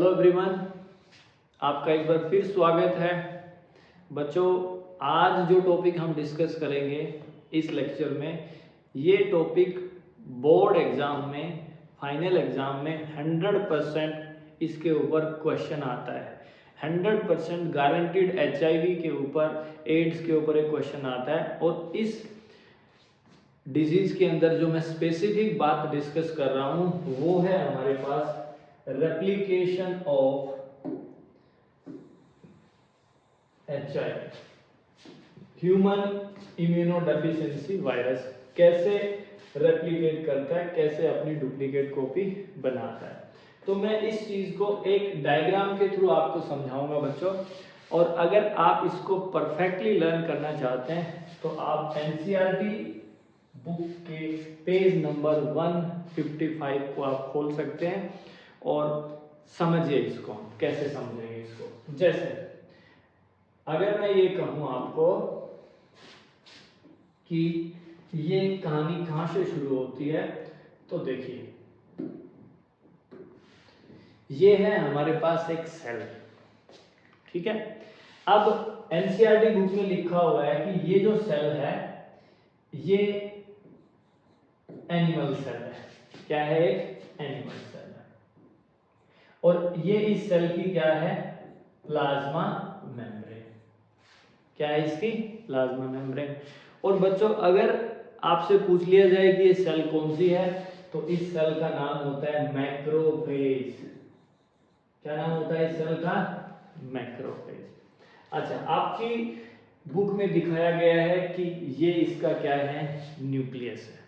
Hello everyone, आपका एक बार फिर स्वागत है। बच्चों, आज जो टॉपिक हम डिस्कस करेंगे इस लेक्चर में, ये टॉपिक बोर्ड एग्ज़ाम में, फाइनल एग्ज़ाम में 100% इसके ऊपर क्वेश्चन आता है। 100% गारंटीड HIV के ऊपर, एड्स के ऊपर एक क्वेश्चन आता है। और इस डिजीज़ के अंदर जो मैं स्पेसिफिक बात डिस्कस कर रहा हूँ वो है हमारे पास replication of HIV, human immunodeficiency virus. कैसे रेप्लिकेट करता है, कैसे अपनी डुप्लीकेट कॉपी बनाता है। तो मैं इस चीज़ को एक डायग्राम के थ्रू आपको समझाऊंगा बच्चों। और अगर आप इसको परफेक्टली लर्न करना चाहते हैं तो आप NCERT बुक के पेज नंबर 155 को आप खोल सकते हैं और समझिए इसको। कैसे समझेंगे इसको? जैसे अगर मैं ये कहूं आपको कि ये कहानी कहां से शुरू होती है, तो देखिए ये है हमारे पास एक सेल, ठीक है। अब NCERT बुक में लिखा हुआ है कि ये जो सेल है ये एनिमल सेल है। क्या है? एक एनिमल सेल है। और ये इस सेल की क्या है? Plasma membrane. क्या है इसकी? Plasma membrane. और बच्चों, अगर आपसे पूछ लिया जाए कि ये सेल कौन सी है, तो इस सेल का नाम होता है मैक्रोफेज। क्या नाम होता है इस सेल का? मैक्रोफेज। अच्छा, आपकी बुक में दिखाया गया है कि ये इसका क्या है? न्यूक्लियस है।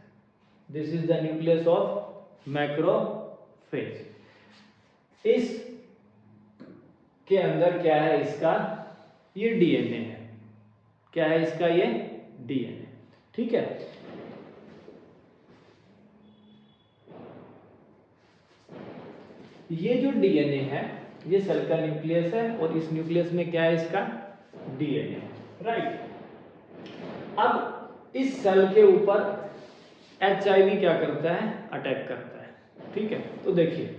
This is the nucleus of macrophage. इस के अंदर क्या है इसका? ये DNA है। क्या है इसका? ये DNA, ठीक है। ये जो DNA है ये सेल का न्यूक्लियस है और इस न्यूक्लियस में क्या है इसका? DNA, right. अब इस सेल के ऊपर HIV क्या करता है? अटैक करता है, ठीक है। तो देखिए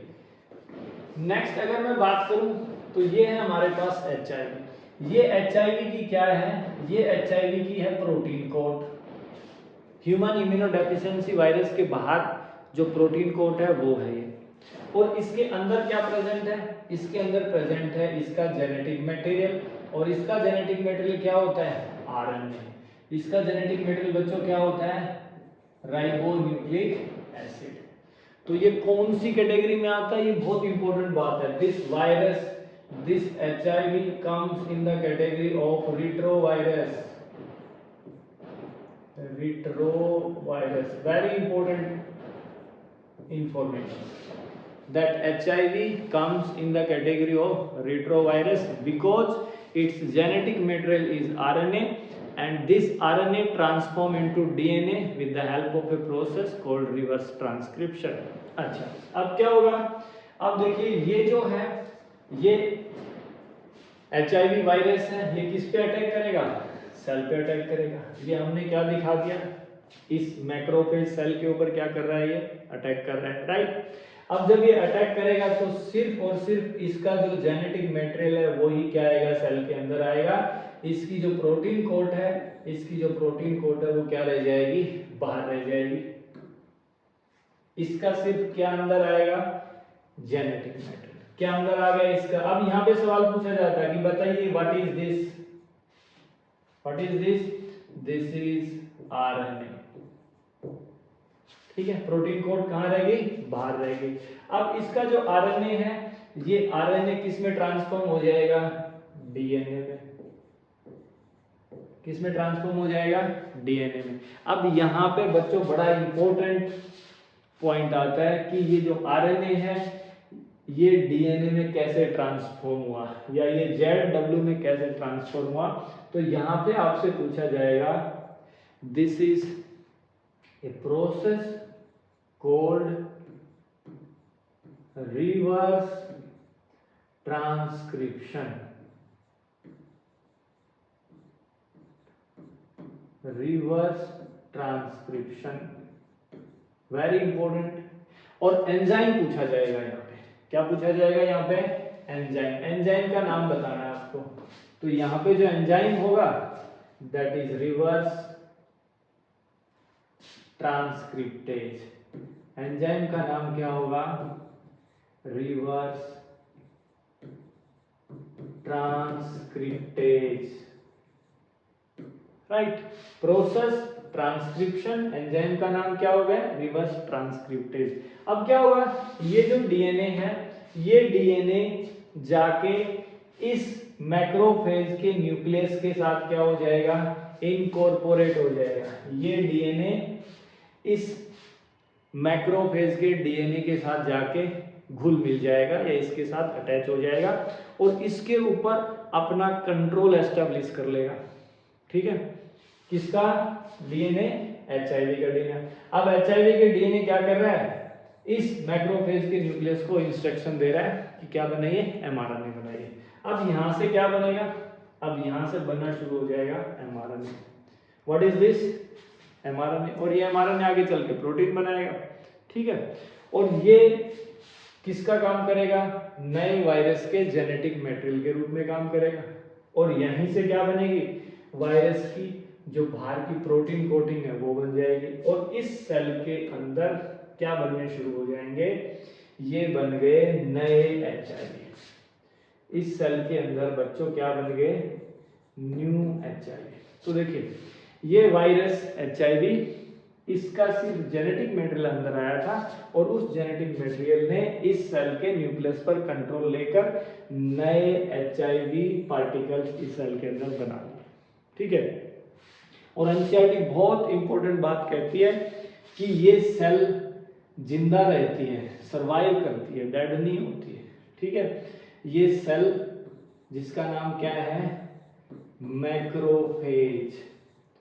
नेक्स्ट अगर मैं बात करूं तो ये है हमारे पास HIV। ये HIV की क्या है? ये HIV की है protein code. Human immunodeficiency virus के बाहर जो प्रोटीन कोड है वो है ये। और इसके अंदर क्या प्रेजेंट है? इसके अंदर प्रेजेंट है इसका जेनेटिक मटेरियल। और इसका जेनेटिक मटेरियल क्या होता है? RNA। इसका जेनेटिक मटेरियल बच्चों क्या होता है? Ribonucleic acid. तो ये कौन सी कैटेगरी में आता है? ये बहुत इंपॉर्टेंट बात है। This virus, this HIV comes in the category of retrovirus. Retrovirus, very important information, that HIV comes in the category of retrovirus because its genetic material is RNA and this RNA transform into DNA with the help of a process called reverse transcription। अच्छा, अब क्या होगा? अब देखिए ये जो है ये HIV वायरस है, ये किस पे अटैक करेगा? सेल पे अटैक करेगा। ये हमने क्या दिखा दिया? इस मैक्रोफेज सेल के ऊपर क्या कर रहा है? ये अटैक कर रहा है, राइट। अब जब ये अटैक करेगा तो सिर्फ और सिर्फ इसका जो जेनेटिक मटेरियल है वो ही क्या आएगा? सेल के अंदर आएगा। इसकी जो प्रोटीन कोड है, इसकी जो प्रोटीन कोड है वो क्या रह जाएगी? बाहर रह जाएगी। इसका सिर्फ क्या अंदर आएगा? Genetic material. क्या अंदर आ गया इसका? अब यहाँ पे सवाल पूछा जाता है कि बताइए what is this? What is this? This is RNA, ठीक है। प्रोटीन कोड कहां रहेगी? बाहर रहेगी। अब इसका जो RNA है, ये RNA किस में ट्रांसफॉर्म हो जाएगा? DNA में। किस में ट्रांसफॉर्म हो जाएगा? DNA में। अब यहाँ पे बच्चों बड़ा इंपॉर्टेंट पॉइंट आता है कि ये जो RNA है ये DNA में कैसे ट्रांसफॉर्म हुआ, या ये ZW में कैसे ट्रांसफॉर्म हुआ। तो यहाँ पे आपसे पूछा जाएगा, this is a process called reverse transcription। Reverse transcription, very important. और एंजाइम पूछा जाएगा यहाँ पे। क्या पूछा जाएगा यहाँ पे? एंजाइम। एंजाइम का नाम बताना है आपको, तो यहाँ पे जो एंजाइम होगा that is reverse transcriptase. Enzyme का नाम क्या होगा? Reverse transcriptase, right. Process transcription, enzyme का नाम क्या हो गया? Reverse transcriptase. अब क्या होगा, ये जो डीएनए है, ये डीएनए जाके इस मैक्रोफेज के न्यूक्लियस के साथ क्या हो जाएगा? इनकॉर्पोरेट हो जाएगा। ये डीएनए इस मैक्रोफेज के डीएनए के साथ जाके घुल मिल जाएगा या इसके साथ अटैच हो जाएगा और इसके ऊपर अपना कंट्रोल एस्टेब्लिश कर लेगा। ठीक है, किसका? डीएनए, एचआईवी का डीएनए। अब एचआईवी के डीएनए क्या कर रहा है? इस मैक्रोफेज के न्यूक्लियस को इंस्ट्रक्शन दे रहा है कि क्या बनाइए? एमआरएनए बनाइए। अब यहां से क्या बनेगा? अब यहां से बनना शुरू हो जाएगा mRNA. What is this? MRNA. और ये एमआरएनए आगे चल के प्रोटीन बनाएगा। ठीक है, और ये किसका काम करेगा? नए वायरस के जेनेटिक मटेरियल के रूप में काम करेगा। और यहीं से क्या बनेगी? वायरस की जो बाहर की प्रोटीन कोटिंग है वो बन जाएगी और इस सेल के अंदर क्या बनने शुरू हो जाएंगे? ये बन गए नए एचआईवी। इस सेल के अंदर बच्चों क्या बन गए? New HIV. तो देखिए, ये वायरस एचआईवी, इसका सिर्फ जेनेटिक मटेरियल अंदर आया था और उस जेनेटिक मटेरियल ने इस सेल के न्यूक्लियस पर कंट्रोल लेकर नए एचआईवी पार्टिकल्स इस सेल के अंदर बना लिए। ठीक है, और एनसीईआरटी बहुत इंपॉर्टेंट बात कहती है कि ये सेल जिंदा रहती है, सरवाइव करती है, डेड नहीं होती है। ठीक है, ये सेल जिसका नाम क्या है? Macrophage.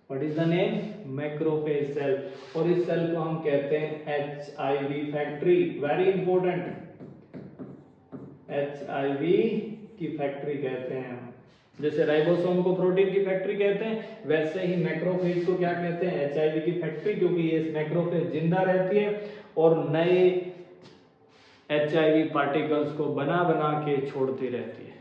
What is the name? Macrophage cell. और इस सेल को हम कहते हैं HIV factory. Very important, HIV की फैक्ट्री कहते हैं हम। जैसे राइबोसोम को प्रोटीन की फैक्ट्री कहते हैं, वैसे ही मैक्रोफेज को क्या कहते हैं? एचआईवी की फैक्ट्री, क्योंकि ये मैक्रोफेज जिंदा रहती है और नए एचआईवी पार्टिकल्स को बना बना के छोड़ती रहती है,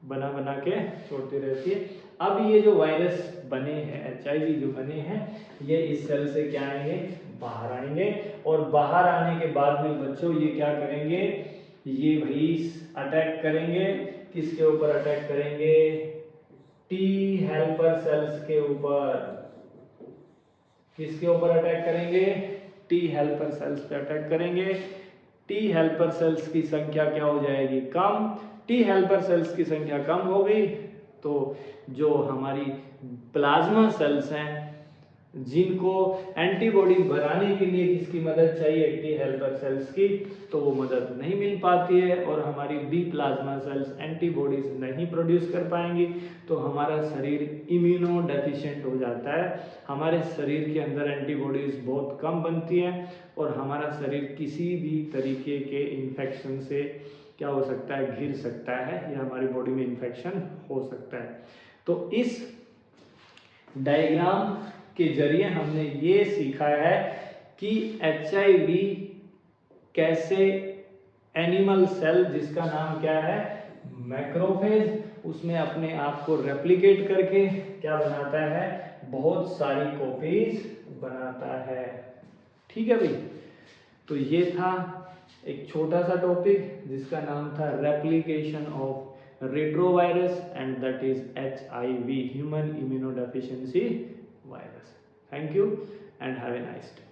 बना बना के छोड़ती रहती है। अब ये जो वायरस बने हैं, एचआईवी जो बने हैं, ये इस सेल से क्या आएंगे? बाहर आएंगे। और बाहर आने के बाद में बच्चों ये क्या करेंगे? ये भाई अटैक करेंगे। किसके ऊपर अटैक करेंगे? टी हेल्पर सेल्स के ऊपर। किसके ऊपर अटैक करेंगे? टी हेल्पर सेल्स पे अटैक करेंगे। टी हेल्पर सेल्स की संख्या क्या हो जाएगी? कम। टी हेल्पर सेल्स की संख्या कम हो गई तो जो हमारी प्लाज्मा सेल्स हैं, जिनको एंटीबॉडी बनाने के लिए किसकी मदद चाहिए? टी हेल्पर सेल्स की, तो वो मदद नहीं मिल पाती है और हमारी बी प्लाज्मा सेल्स एंटीबॉडीज नहीं प्रोड्यूस कर पाएंगी, तो हमारा शरीर इम्यूनो डेफिशिएंट हो जाता है। हमारे शरीर के अंदर एंटीबॉडीज बहुत कम बनती हैं और हमारा शरीर किसी भी तरीके के इन्फेक्शन से क्या हो सकता है? घिर सकता है या हमारी बॉडी में इन्फेक्शन हो सकता है। तो इस डायग्राम के जरिए हमने ये सीखा है कि एचआईवी कैसे एनिमल सेल, जिसका नाम क्या है? मैक्रोफेज, उसमें अपने आप को रेप्लिकेट करके क्या बनाता है? बहुत सारी कॉपीज बनाता है। ठीक है भाई, तो ये था एक छोटा सा टॉपिक जिसका नाम था replication of retrovirus and that is HIV, human immunodeficiency virus. Thank you and have a nice day.